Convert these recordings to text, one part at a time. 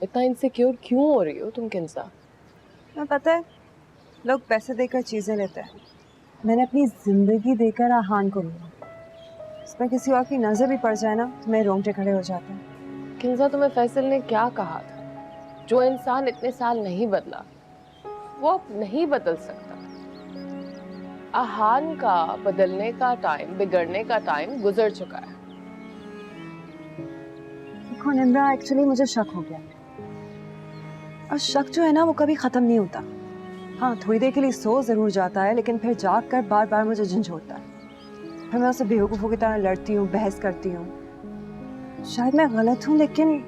इतना इनसिक्योर क्यों हो रही हो तुम किंजा? मैं पता है लोग पैसे देकर चीजें लेते हैं, मैंने अपनी जिंदगी देकर आहान को लिया। इसमें किसी और की नजर भी पड़ जाए ना तो मेरे रोंगटे खड़े हो जाते हैं। किंजा, तुम्हें फैसल ने क्या कहा था? जो इंसान इतने साल नहीं बदला वो अब नहीं बदल सकता। आहान का बदलने का टाइम, बिगड़ने का टाइम गुजर चुका है। देखो निम्रा, एक्चुअली मुझे शक हो गया, और शक जो है ना वो कभी खत्म नहीं होता। हाँ, थोड़ी देर के लिए सो जरूर जाता है, लेकिन फिर जाग कर बार बार मुझे झंझोड़ता है। फिर मैं उससे बेवकूफों की तरह लड़ती हूँ, बहस करती हूँ। शायद मैं गलत हूँ, लेकिन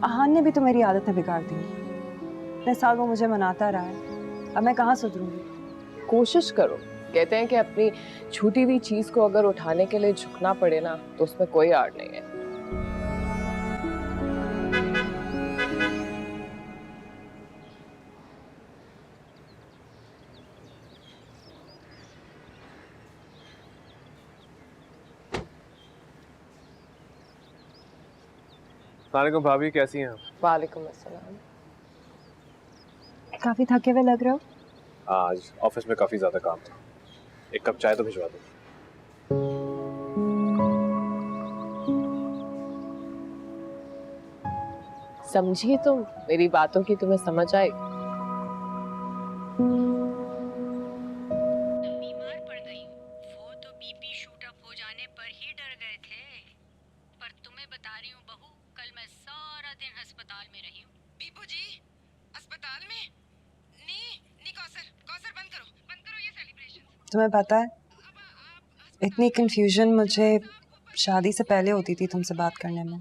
आहान ने भी तो मेरी आदतें बिगाड़ दी। इतने साल वो मुझे मनाता रहा है, अब मैं कहाँ सुधरूंगी? कोशिश करो। कहते हैं कि अपनी छूटी हुई चीज को अगर उठाने के लिए झुकना पड़े ना तो उसमें कोई आड़ नहीं है। अस्सलामुअलैकुम भाभी, कैसी हैं आप? वालेकुम अस्सलाम। काफी थके हुए लग रहे हो। आज ऑफिस में काफी ज्यादा काम था। एक कप चाय तो भिजवा दो। समझी तुम? मेरी बातों की तुम्हें समझ आई? बीमार पड़ गई। वो तो बीपी शूट अप हो जाने पर ही डर गए थे। पर तुम्हें बता रही हूँ बहू, कल मैं सारा दिन अस्पताल में रही हूँ। बीपू जी, अस्पताल में? नी कौसर बंद करो ये सेलिब्रेशन। तुम्हें पता है, इतनी कंफ्यूजन मुझे शादी से पहले होती थी तुमसे बात करने में।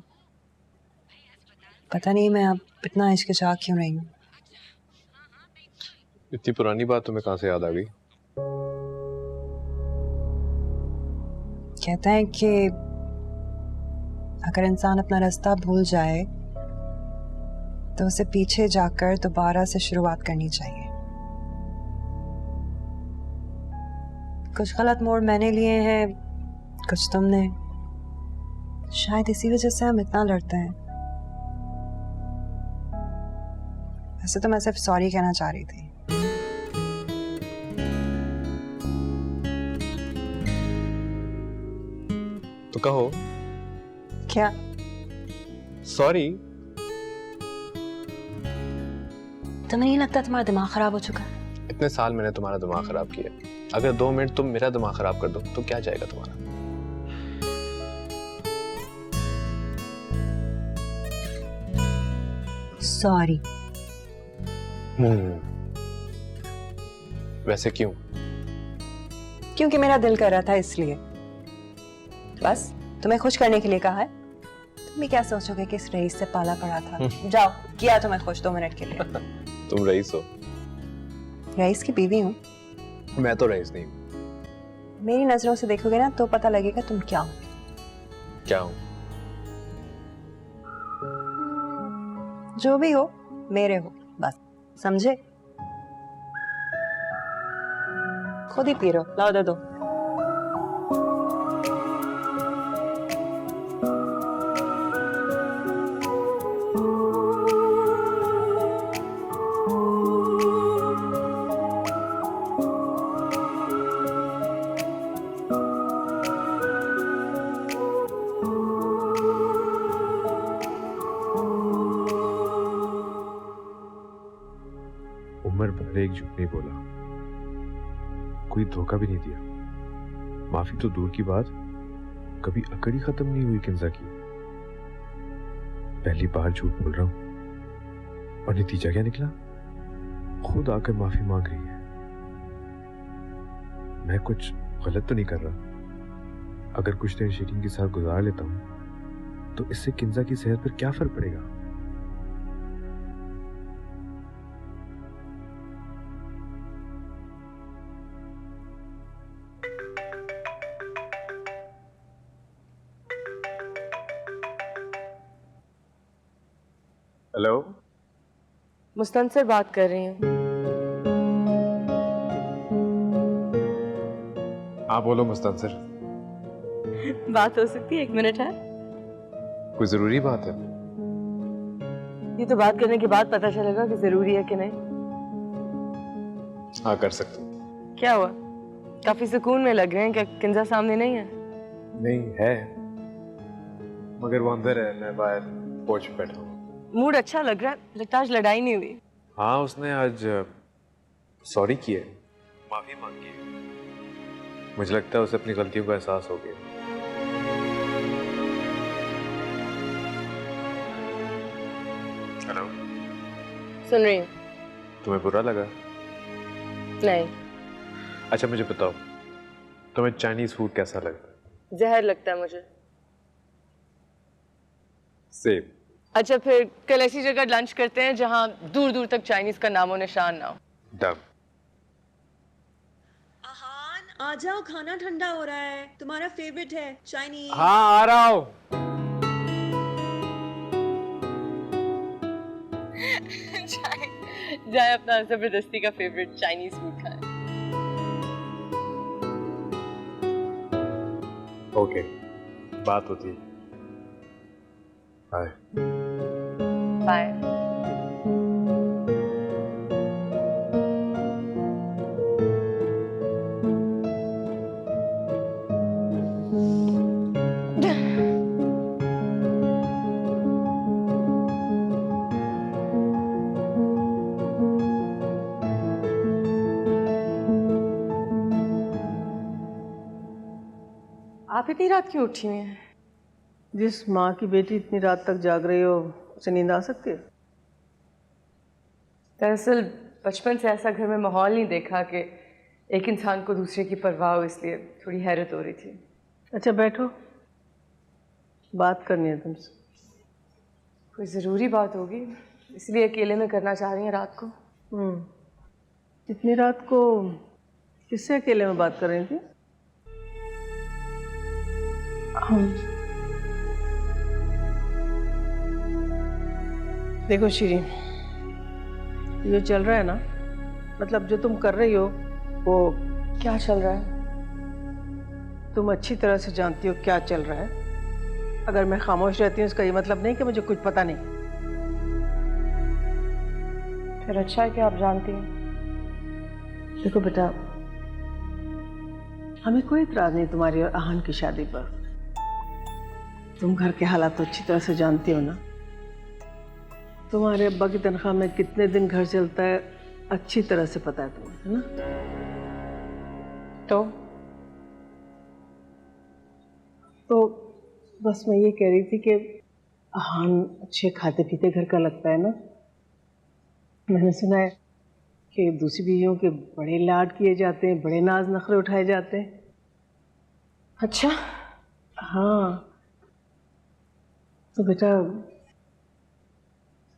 पता नहीं मैं अब इतना हिचकिचा क्यों रही हूँ। इतनी पुरानी बात तुम्हें कहाँ से याद आ गई? कहते हैं कि अगर इंसान अपना रास्ता भूल जाए तो उसे पीछे जाकर दोबारा से शुरुआत करनी चाहिए। कुछ गलत मोड़ मैंने लिए हैं, कुछ तुमने। शायद इसी वजह से हम इतना लड़ते हैं। वैसे तो मैं सिर्फ सॉरी कहना चाह रही थी। तो कहो। क्या? सॉरी। तुम्हें नहीं लगता तुम्हारा दिमाग खराब हो चुका है? इतने साल मैंने तुम्हारा दिमाग खराब किया, अगर 2 मिनट तुम मेरा दिमाग खराब कर दो तो क्या जाएगा तुम्हारा? सॉरी। वैसे क्यों? क्योंकि मेरा दिल कर रहा था, इसलिए। बस तुम्हें खुश करने के लिए कहा है। तुम भी क्या सोचोगे कि इस रईस से पाला पड़ा था। जाओ, किया तुम्हें खुश 2 मिनट के लिए। तुम रईस हो? रईस की बीवी हूँ। मैं तो रईस नहीं हूँ। मेरी नजरों से देखोगे ना तो पता लगेगा तुम क्या हो। क्या हूँ? जो भी हो, मेरे हो, बस। समझे? खुद ही पी लो, लाओ दे दो। उम्र भर एक झूठ नहीं बोला, कोई धोखा भी नहीं दिया। माफी तो दूर की बात, कभी अकड़ ही खत्म नहीं हुई किंजा की। पहली बार झूठ बोल रहा हूं और नतीजा क्या निकला? खुद आकर माफी मांग रही है। मैं कुछ गलत तो नहीं कर रहा। अगर कुछ देर शीरीन के साथ गुजार लेता हूं तो इससे किंजा की सेहत पर क्या फर्क पड़ेगा? हेलो, मुस्तनसिर बात कर रही हूँ। आप बोलो मुस्तनसिर। बात हो सकती है? 1 मिनट है। कोई जरूरी बात है? ये तो बात करने के बाद पता चलेगा कि जरूरी है कि नहीं। हाँ कर सकते हैं। क्या हुआ, काफी सुकून में लग रहे हैं, क्या किंजा सामने नहीं है? नहीं है, मगर वो अंदर है, मैं बाहर पोर्च पे बैठा हूँ। मूड अच्छा लग रहा है, लगता है आज लड़ाई नहीं हुई। हाँ उसने आज सॉरी किया, माफी मांगी है। मुझे लगता है उसे अपनी गलतियों का एहसास हो गया। हेलो, सुन रही हूँ। तुम्हें बुरा लगा? नहीं, अच्छा मुझे बताओ, तुम्हें चाइनीज फूड कैसा लगता है? जहर लगता है मुझे। सेब। अच्छा फिर कल ऐसी जगह लंच करते हैं जहाँ दूर दूर तक चाइनीज का नामो निशान ना हो। डब। आहान आ जाओ, खाना ठंडा हो रहा है, तुम्हारा फेवरेट है चाइनीज। हाँ आ रहा हूँ। जाए अपना जबरदस्ती का फेवरेट चाइनीज फूड खाएं। ओके, बात होती है। बाय। बाय। आप इतनी रात क्यों उठी हुई हैं? जिस माँ की बेटी इतनी रात तक जाग रही हो उसे नींद आ सकती है? दरअसल बचपन से ऐसा घर में माहौल नहीं देखा कि एक इंसान को दूसरे की परवाह हो, इसलिए थोड़ी हैरत हो रही थी। अच्छा बैठो, बात करनी है तुमसे। कोई ज़रूरी बात होगी, इसलिए अकेले में करना चाह रही हैं रात को? इतनी रात को किससे अकेले में बात कर रही थी? देखो श्री, ये चल रहा है ना, मतलब जो तुम कर रही हो वो क्या चल रहा है? तुम अच्छी तरह से जानती हो क्या चल रहा है। अगर मैं खामोश रहती हूँ इसका ये मतलब नहीं कि मुझे कुछ पता नहीं। फिर अच्छा है कि आप जानती हैं। देखो बेटा, हमें कोई इतराज नहीं तुम्हारी और आहान की शादी पर। तुम घर के हालात तो अच्छी तरह से जानती हो ना। तुम्हारे अब्बा की तनख्वाह में कितने दिन घर चलता है अच्छी तरह से पता है तुम्हें, है ना? तो बस मैं ये कह रही थी कि आहान अच्छे खाते पीते घर का लगता है ना। मैंने सुना है कि दूसरी बीवियों के बड़े लाड किए जाते हैं, बड़े नाज नखरे उठाए जाते हैं। अच्छा, हाँ तो बेटा,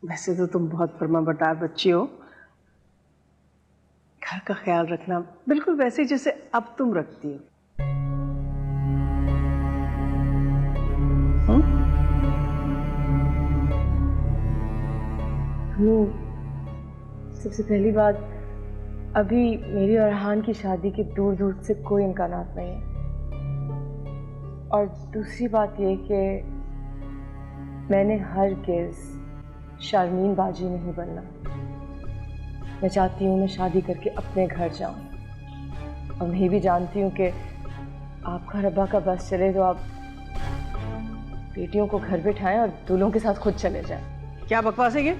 वैसे तो तुम बहुत फर्माबरदार बच्ची हो। घर का ख्याल रखना बिल्कुल वैसे जैसे अब तुम रखती हो। सबसे पहली बात, अभी मेरी और हान की शादी के दूर दूर से कोई इम्कानात नहीं है। और दूसरी बात ये कि मैंने हरगिज़ शर्मीन बाजी नहीं बनना। मैं चाहती हूँ मैं शादी करके अपने घर जाऊँ। और मैं ये भी जानती हूँ कि आपका रब्बा का बस चले तो आप बेटियों को घर बिठाएं और दूल्हों के साथ खुद चले जाएं। क्या बकवास है ये?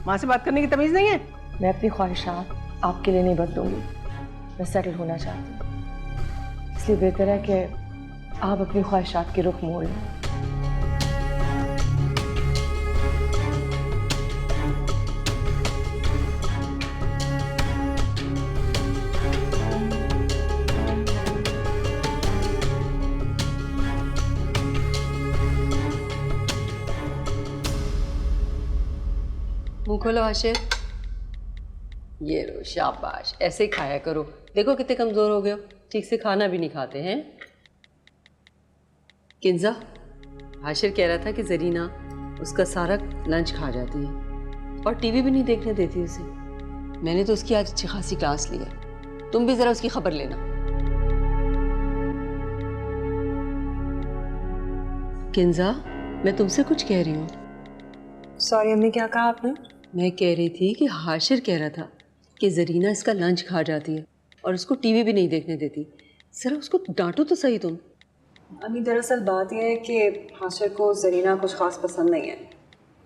माँ से बात करने की तमीज़ नहीं है? मैं अपनी ख्वाहिशात आपके लिए नहीं बदलूंगी। मैं सेटल होना चाहती हूँ, इसलिए बेहतर है कि आप अपनी ख्वाहिशात के रुख मोड़ लें। मुँह खोलो आशिर। ये लो, शाबाश, ऐसे ही खाया करो। देखो कितने कमज़ोर हो गए हो, ठीक से खाना भी नहीं खाते हैं। किंजा, आशिर कह रहा था कि जरीना उसका सारा लंच खा जाती है और टीवी भी नहीं देखने देती उसे। मैंने तो उसकी आज अच्छी खासी क्लास ली है, तुम भी ज़रा उसकी खबर लेना। किंजा, मैं तुमसे कुछ कह रही हूँ, सॉरी अम्मी, क्या कहा आपने? मैं कह रही थी कि हाशिर कह रहा था कि जरीना इसका लंच खा जाती है और उसको टीवी भी नहीं देखने देती। जरा उसको डांटो तो सही तुम। अम्मी दरअसल बात यह है कि हाशिर को जरीना कुछ खास पसंद नहीं है,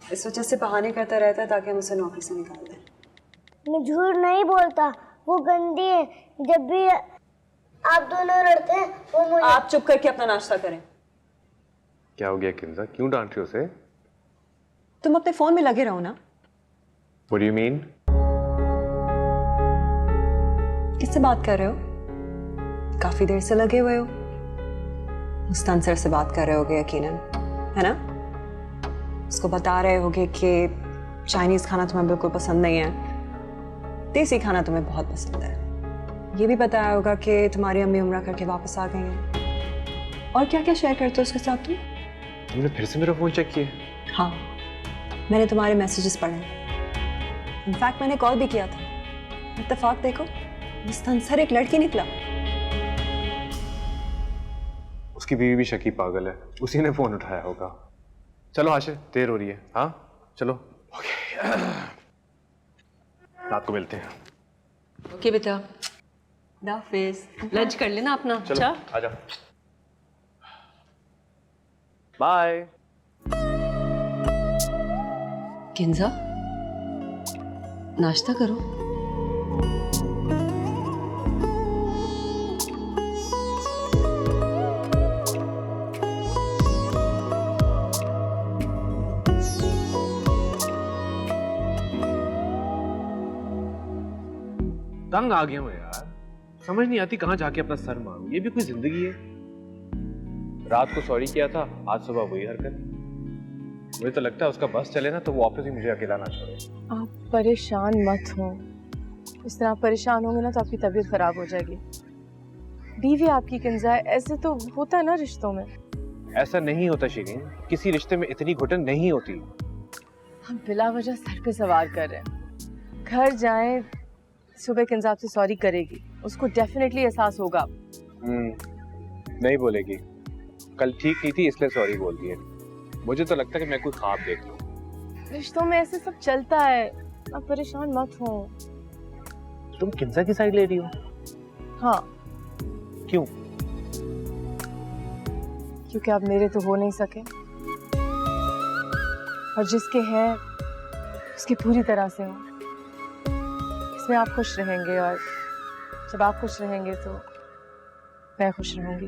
इस वजह से बहाने करता रहता है ताकि हम उसे नौकरी से निकाल दें। मैं झूठ नहीं बोलता, वो गंदी है। जब भी आप दोनों लड़ते हैं वो मुझे। आप चुप करके अपना नाश्ता करें। क्या हो गया किंजा, क्यों डांट रही हो उसे? तुम अपने फोन में लगे रहो ना। What do you mean? किससे बात कर रहे हो? काफी देर से लगे हुए हो। मुस्तनसर से बात कर रहे होगे यकीनन, है ना? उसको बता रहे होगे कि चाइनीज खाना तुम्हें बिल्कुल पसंद नहीं है, देसी खाना तुम्हें बहुत पसंद है। ये भी बताया होगा कि तुम्हारी अम्मी उम्रा करके वापस आ गई हैं। और क्या क्या शेयर करते हो उसके साथ तुम? तुमने फिर से मेरा फोन चेक किया? हाँ, मैंने तुम्हारे मैसेजेस पढ़े। इनफैक्ट मैंने कॉल भी किया था। इत्तेफाक देखो, मुस्तनसर एक लड़की निकला। उसकी बीवी भी शकी पागल है, उसी ने फोन उठाया होगा। चलो हाशिर, देर हो रही है। हाँ चलो। ओके, रात को मिलते हैं। ओके बेटा, हाफिज। लंच कर लेना अपना। चलो आजा। बाय। किंजा, नाश्ता करो। तंग आ गया मैं यार, समझ नहीं आती कहाँ जाके अपना सर मारूं। ये भी कोई जिंदगी है? रात को सॉरी किया था, आज सुबह वही हरकत। मुझे तो लगता है उसका बस चले ना तो वो ऑफिस ही मुझे अकेला ना छोड़े। आप परेशान मत हो, इस तरह परेशान होंगे ना तो आपकी तबीयत खराब हो जाएगी। बीवी आपकी किंजा है, ऐसे तो होता है ना रिश्तों में। ऐसा नहीं होता शिरीन, किसी रिश्ते में इतनी घुटन नहीं होती। हम बिला वजह सर पे सवार कर रहे हैं। घर जाएं, सुबह किंजा आपसे सॉरी करेगी, उसको डेफिनेटली एहसास होगा। नहीं बोलेगी, कल ठीक नहीं थी इसलिए सॉरी बोल दिए। मुझे तो लगता है कि मैं कोई ख्वाब देख लूं। रिश्तों में ऐसे सब चलता है, आप परेशान मत हो। तुम किंजा की साइड ले रही हो? हाँ। क्यों? क्योंकि आप मेरे तो हो नहीं सके, और जिसके हैं उसके पूरी तरह से हो। इसमें आप खुश रहेंगे, और जब आप खुश रहेंगे तो मैं खुश रहूंगी।